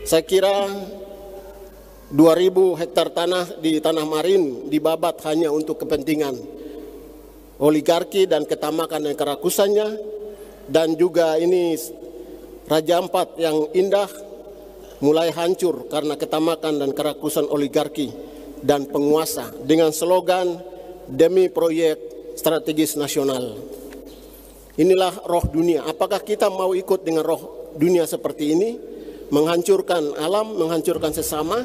Saya kira 2.000 hektar tanah di Tanah Marin dibabat hanya untuk kepentingan oligarki dan ketamakan dan kerakusannya, dan juga ini Raja Ampat yang indah mulai hancur karena ketamakan dan kerakusan oligarki dan penguasa dengan slogan demi proyek strategis nasional. Inilah roh dunia. Apakah kita mau ikut dengan roh dunia seperti ini, menghancurkan alam, menghancurkan sesama?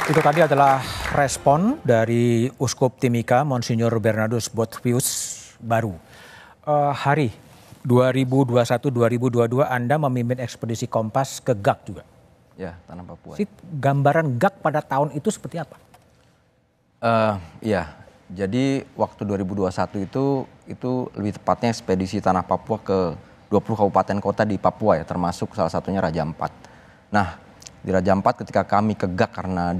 Itu tadi adalah respon dari Uskup Timika Monsinyur Bernardus Boethius Baru. Hari 2021-2022 Anda memimpin ekspedisi Kompas ke GAK juga. Ya, Tanah Papua. Gambaran GAK pada tahun itu seperti apa? Iya, jadi waktu 2021 itu lebih tepatnya ekspedisi Tanah Papua ke 20 kabupaten kota di Papua ya, termasuk salah satunya Raja Ampat. Nah, di Raja Ampat ketika kami ke GAK karena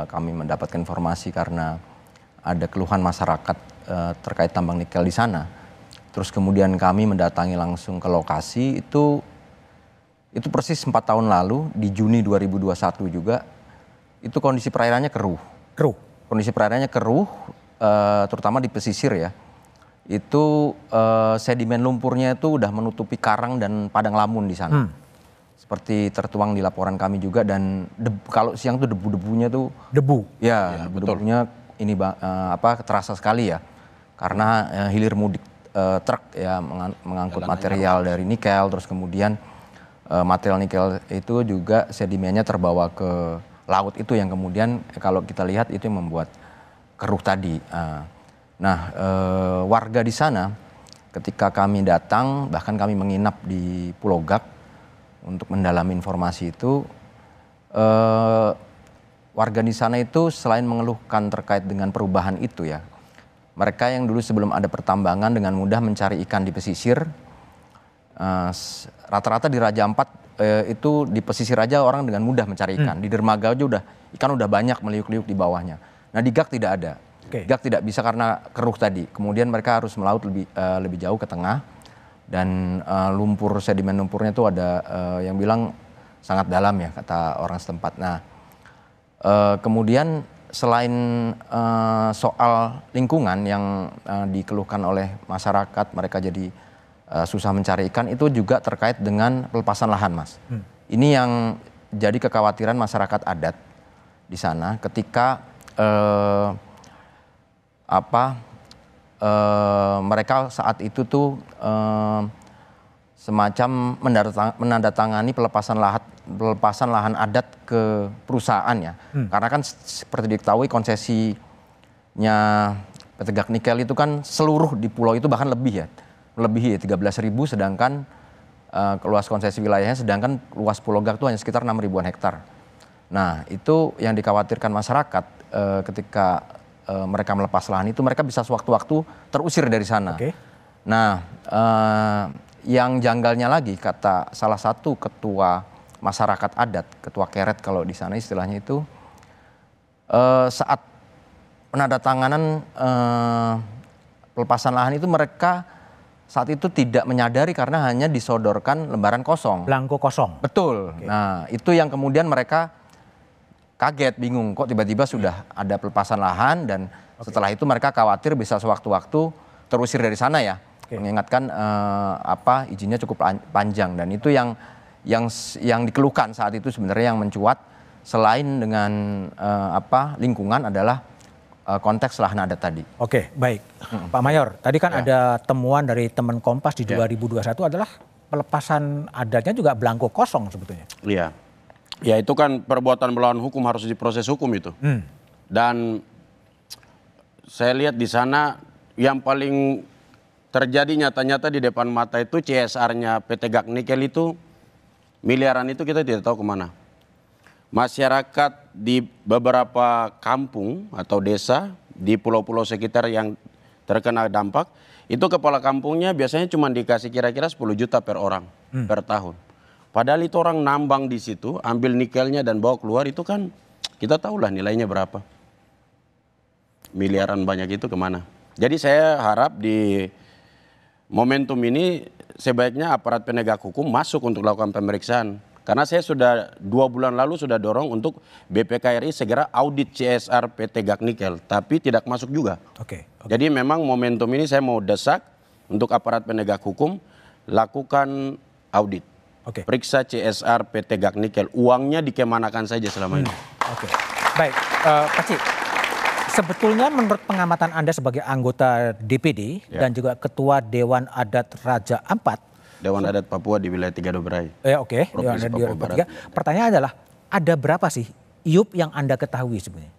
kami mendapatkan informasi karena ada keluhan masyarakat terkait tambang nikel di sana. Terus kemudian kami mendatangi langsung ke lokasi itu persis 4 tahun lalu di Juni 2021 juga itu kondisi perairannya keruh. Kondisi perairannya keruh, terutama di pesisir ya. Itu sedimen lumpurnya itu udah menutupi karang dan padang lamun di sana. Seperti tertuang di laporan kami juga, dan kalau siang tuh debu-debunya tuh ya, debu-debunya ini terasa sekali ya. Karena hilir mudik truk ya mengangkut material dari nikel, terus kemudian material nikel itu juga sedimennya terbawa ke laut, itu yang kemudian kalau kita lihat itu yang membuat keruh tadi. Warga di sana ketika kami datang, bahkan kami menginap di Pulau GAK untuk mendalami informasi itu, warga di sana itu selain mengeluhkan terkait dengan perubahan itu ya, mereka yang dulu sebelum ada pertambangan dengan mudah mencari ikan di pesisir, rata-rata di Raja Ampat itu di pesisir aja orang dengan mudah mencari ikan. Di dermaga aja ikan udah banyak meliuk-liuk di bawahnya. Nah di GAK tidak ada. GAK tidak bisa karena keruh tadi. Kemudian mereka harus melaut lebih jauh ke tengah, dan sedimen lumpurnya itu ada yang bilang sangat dalam ya kata orang setempat. Nah kemudian selain soal lingkungan yang dikeluhkan oleh masyarakat, mereka jadi susah mencari ikan, itu juga terkait dengan pelepasan lahan, Mas. Ini yang jadi kekhawatiran masyarakat adat di sana ketika mereka saat itu tuh semacam menandatangani pelepasan lahan adat ke perusahaan ya. Karena kan seperti diketahui konsesinya PT GAK Nikel itu kan seluruh di pulau itu bahkan lebih ya 13.000, sedangkan luas konsesi wilayahnya, sedangkan luas Pulau GAK itu hanya sekitar 6.000-an hektar. Nah itu yang dikhawatirkan masyarakat ketika mereka melepas lahan itu, mereka bisa sewaktu-waktu terusir dari sana. Nah yang janggalnya lagi, kata salah satu ketua masyarakat adat, ketua keret kalau di sana istilahnya itu, saat penandatanganan pelepasan lahan itu mereka saat itu tidak menyadari karena hanya disodorkan lembaran kosong. Belangko kosong. Betul. Nah itu yang kemudian mereka kaget, bingung kok tiba-tiba sudah ada pelepasan lahan, dan setelah itu mereka khawatir bisa sewaktu-waktu terusir dari sana ya. Mengingatkan izinnya cukup panjang, dan itu yang dikeluhkan saat itu sebenarnya yang mencuat selain dengan lingkungan adalah konteks lahan adat tadi. Oke, baik. Pak Mayor, tadi kan ada temuan dari teman Kompas di 2021 adalah pelepasan adatnya juga belangko kosong sebetulnya. Iya. Ya itu kan perbuatan melawan hukum, harus diproses hukum itu. Dan saya lihat di sana yang paling terjadi nyata-nyata di depan mata itu CSR-nya PT GAK Nikel itu miliaran, itu kita tidak tahu kemana. Masyarakat di beberapa kampung atau desa di pulau-pulau sekitar yang terkena dampak, itu kepala kampungnya biasanya cuma dikasih kira-kira 10 juta per orang per tahun. Padahal itu orang nambang di situ, ambil nikelnya dan bawa keluar, itu kan kita tahulah nilainya berapa. Miliaran banyak itu kemana. Jadi saya harap di momentum ini sebaiknya aparat penegak hukum masuk untuk lakukan pemeriksaan. Karena saya sudah 2 bulan lalu sudah dorong untuk BPKRI segera audit CSR PT Gaknikel, tapi tidak masuk juga. Jadi memang momentum ini saya mau desak untuk aparat penegak hukum lakukan audit. Periksa CSR PT Gaknikel, uangnya dikemanakan saja selama ini. Baik, Pak Ci, sebetulnya menurut pengamatan Anda sebagai anggota DPD dan juga Ketua Dewan Adat Raja Ampat, Dewan Adat Papua di wilayah 3 Doberai. Dewan Adat di Papua 3. Pertanyaan adalah, ada berapa sih IUP yang Anda ketahui sebenarnya?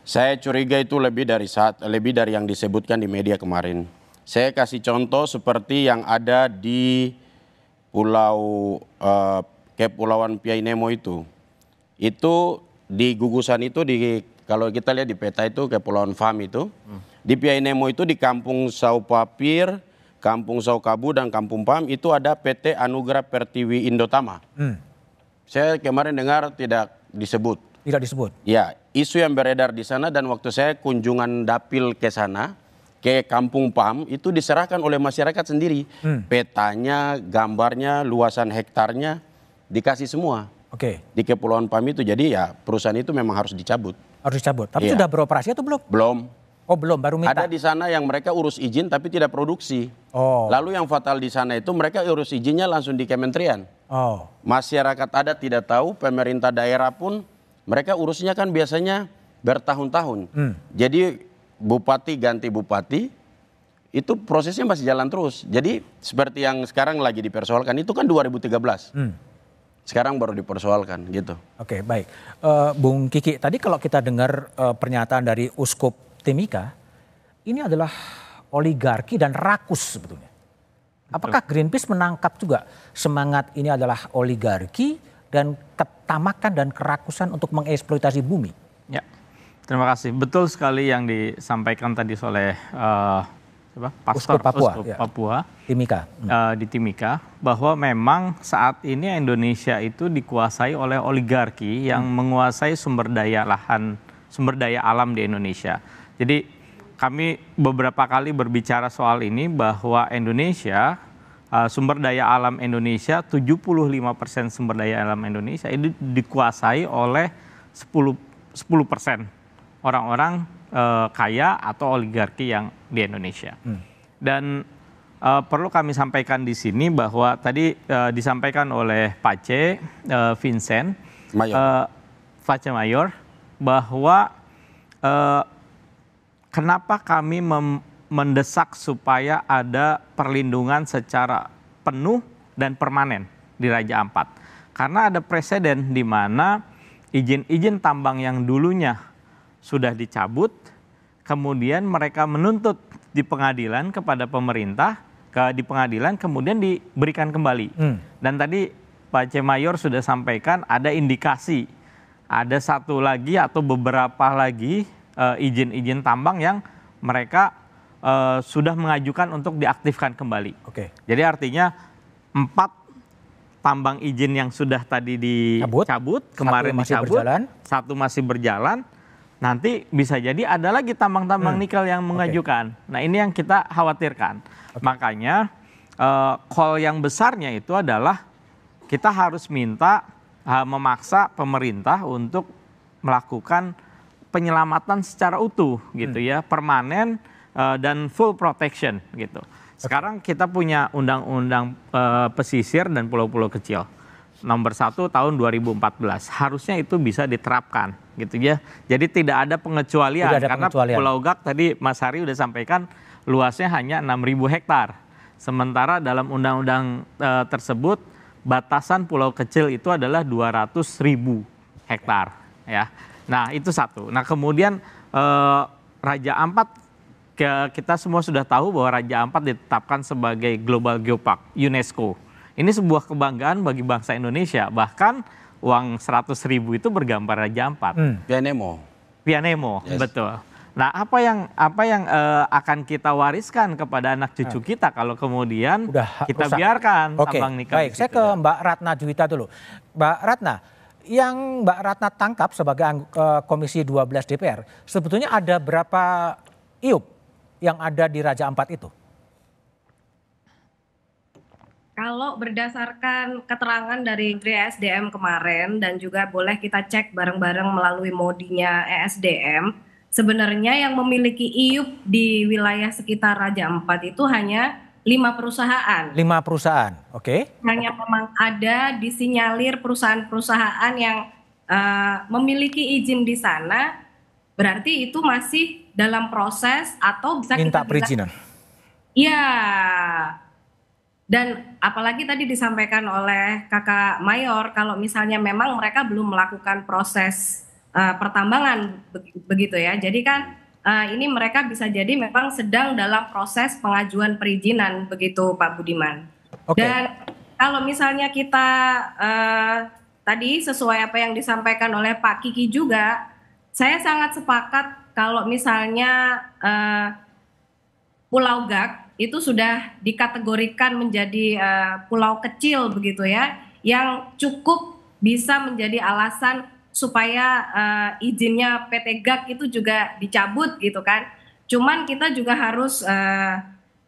Saya curiga itu lebih dari yang disebutkan di media kemarin. Saya kasih contoh seperti yang ada di Kepulauan Piainemo itu. Itu di gugusan itu kalau kita lihat di peta itu Kepulauan Fam itu. Di Piainemo itu di Kampung Saupapir, Kampung Saukabu dan Kampung Pam itu ada PT Anugerah Pertiwi Indotama. Saya kemarin dengar tidak disebut. Tidak disebut? Ya, isu yang beredar di sana dan waktu saya kunjungan dapil ke sana, ke Kampung Pam itu diserahkan oleh masyarakat sendiri. Petanya, gambarnya, luasan hektarnya dikasih semua. Di Kepulauan Pam itu. Jadi ya perusahaan itu memang harus dicabut. Harus dicabut. Tapi sudah beroperasi atau belum? Belum. Oh belum, baru minta. Ada di sana yang mereka urus izin tapi tidak produksi. Lalu yang fatal di sana itu mereka urus izinnya langsung di kementerian. Masyarakat adat tidak tahu, pemerintah daerah pun mereka urusnya kan biasanya bertahun-tahun. Jadi bupati ganti bupati itu prosesnya masih jalan terus. Jadi seperti yang sekarang lagi dipersoalkan itu kan 2013. Sekarang baru dipersoalkan gitu. Baik. Bung Kiki, tadi kalau kita dengar pernyataan dari Uskup Timika, ini adalah oligarki dan rakus sebetulnya. Apakah Greenpeace menangkap juga semangat ini adalah oligarki dan ketamakan dan kerakusan untuk mengeksploitasi bumi? Ya, terima kasih. Betul sekali yang disampaikan tadi oleh Pastor Uskup Papua Timika. Di Timika, bahwa memang saat ini Indonesia itu dikuasai oleh oligarki yang menguasai sumber daya alam di Indonesia. Jadi kami beberapa kali berbicara soal ini bahwa Indonesia, sumber daya alam Indonesia, 75% sumber daya alam Indonesia itu dikuasai oleh 10% orang-orang kaya atau oligarki yang di Indonesia. Dan perlu kami sampaikan di sini bahwa tadi disampaikan oleh Pak C, Vincent, Pak C Mayor, bahwa kenapa kami mendesak supaya ada perlindungan secara penuh dan permanen di Raja Ampat. Karena ada presiden di mana izin-izin tambang yang dulunya sudah dicabut, kemudian mereka menuntut di pengadilan kepada pemerintah, di pengadilan kemudian diberikan kembali. Dan tadi Pak C Mayor sudah sampaikan ada indikasi, ada satu lagi atau beberapa lagi izin-izin tambang yang mereka sudah mengajukan untuk diaktifkan kembali. Jadi artinya 4 tambang izin yang sudah tadi dicabut, kemarin dicabut, 1 masih berjalan, nanti bisa jadi ada lagi tambang-tambang nikel yang mengajukan. Nah ini yang kita khawatirkan. Makanya call yang besarnya itu adalah kita harus memaksa pemerintah untuk melakukan penyelamatan secara utuh gitu ya, permanen dan full protection gitu. Sekarang kita punya undang-undang pesisir dan pulau-pulau kecil nomor 1 tahun 2014. Harusnya itu bisa diterapkan gitu ya. Jadi tidak ada pengecualian karena Pulau Gak tadi Mas Hari udah sampaikan luasnya hanya 6.000 hektar. Sementara dalam undang-undang tersebut batasan pulau kecil itu adalah 200.000 hektar ya. Nah itu satu. Nah kemudian Raja Ampat, kita semua sudah tahu bahwa Raja Ampat ditetapkan sebagai Global Geopark UNESCO. Ini sebuah kebanggaan bagi bangsa Indonesia. Bahkan uang 100.000 itu bergambar Raja Ampat. Piainemo. Betul. Nah apa yang akan kita wariskan kepada anak cucu kita kalau kemudian kita biarkan tambang nikel? Baik, saya ke Mbak Ratna Juwita dulu. Mbak Ratna, yang Mbak Ratna tangkap sebagai Komisi 12 DPR, sebetulnya ada berapa IUP yang ada di Raja Ampat itu? Kalau berdasarkan keterangan dari Menteri ESDM kemarin dan juga boleh kita cek bareng-bareng melalui modinya ESDM, sebenarnya yang memiliki IUP di wilayah sekitar Raja Ampat itu hanya 5 perusahaan. 5 perusahaan, oke. Hanya memang ada disinyalir perusahaan-perusahaan yang memiliki izin di sana, berarti itu masih dalam proses atau bisa Minta kita bilang, perizinan. iya. Dan apalagi tadi disampaikan oleh Kakak Mayor, kalau misalnya memang mereka belum melakukan proses pertambangan, begitu ya. Jadi kan ini mereka bisa jadi memang sedang dalam proses pengajuan perizinan, begitu Pak Budiman. Oke. Dan kalau misalnya kita tadi sesuai apa yang disampaikan oleh Pak Kiki juga, saya sangat sepakat kalau misalnya Pulau Gak itu sudah dikategorikan menjadi pulau kecil begitu ya, yang cukup bisa menjadi alasan supaya izinnya PT GAC itu juga dicabut gitu kan. Cuman kita juga harus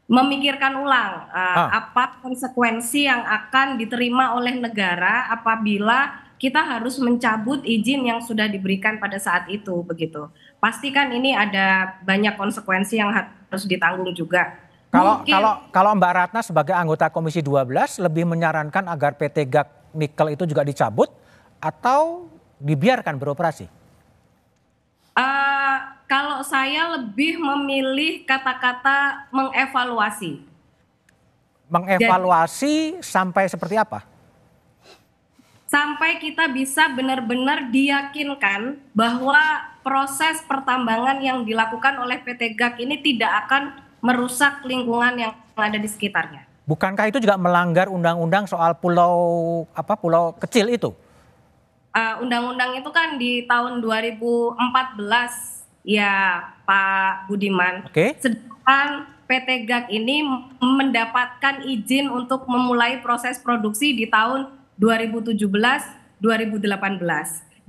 memikirkan ulang apa konsekuensi yang akan diterima oleh negara apabila kita harus mencabut izin yang sudah diberikan pada saat itu begitu. Pastikan ini ada banyak konsekuensi yang harus ditanggung juga. Kalau Mbak Ratna sebagai anggota Komisi 12 lebih menyarankan agar PT GAC Nikel itu juga dicabut atau dibiarkan beroperasi? Kalau saya lebih memilih kata-kata mengevaluasi. Mengevaluasi sampai seperti apa? Sampai kita bisa benar-benar diyakinkan bahwa proses pertambangan yang dilakukan oleh PT GAC ini tidak akan merusak lingkungan yang ada di sekitarnya. Bukankah itu juga melanggar undang-undang soal pulau kecil itu? Undang-undang itu kan di tahun 2014 ya Pak Budiman. Oke. Sedangkan PT GAC ini mendapatkan izin untuk memulai proses produksi di tahun 2017-2018.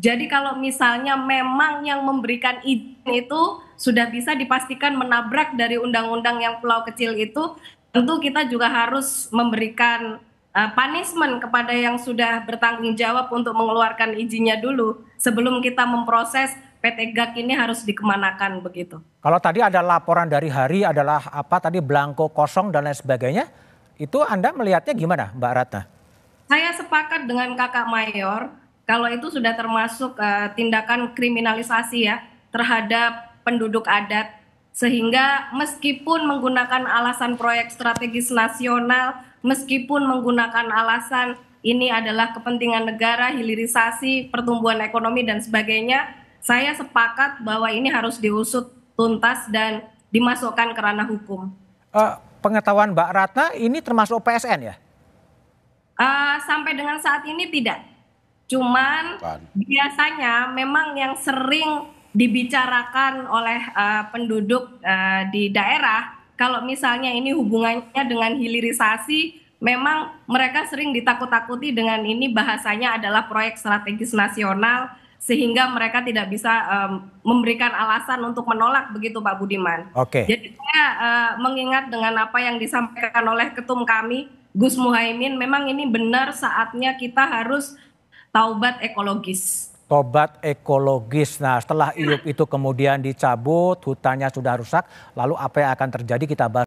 Jadi kalau misalnya memang yang memberikan izin itu sudah bisa dipastikan menabrak dari undang-undang yang pulau kecil itu, tentu kita juga harus memberikan punishment kepada yang sudah bertanggung jawab untuk mengeluarkan izinnya dulu sebelum kita memproses PT GAC ini harus dikemanakan begitu. Kalau tadi ada laporan dari Hari adalah belangko kosong dan lain sebagainya, itu Anda melihatnya gimana Mbak Ratna? Saya sepakat dengan Kakak Mayor. Kalau itu sudah termasuk tindakan kriminalisasi ya terhadap penduduk adat, sehingga meskipun menggunakan alasan proyek strategis nasional, meskipun menggunakan alasan ini adalah kepentingan negara, hilirisasi, pertumbuhan ekonomi dan sebagainya, saya sepakat bahwa ini harus diusut tuntas dan dimasukkan ke ranah hukum. Pengetahuan Mbak Ratna ini termasuk PSN ya? Sampai dengan saat ini tidak. Cuman biasanya memang yang sering dibicarakan oleh penduduk di daerah, kalau misalnya ini hubungannya dengan hilirisasi, memang mereka sering ditakut-takuti dengan ini bahasanya adalah proyek strategis nasional, sehingga mereka tidak bisa memberikan alasan untuk menolak begitu Pak Budiman. Oke. Jadi saya mengingat dengan apa yang disampaikan oleh ketum kami, Gus Muhaimin, memang ini benar saatnya kita harus taubat ekologis. Tobat ekologis. Nah, setelah IUP itu kemudian dicabut, hutannya sudah rusak, lalu apa yang akan terjadi kita bahas.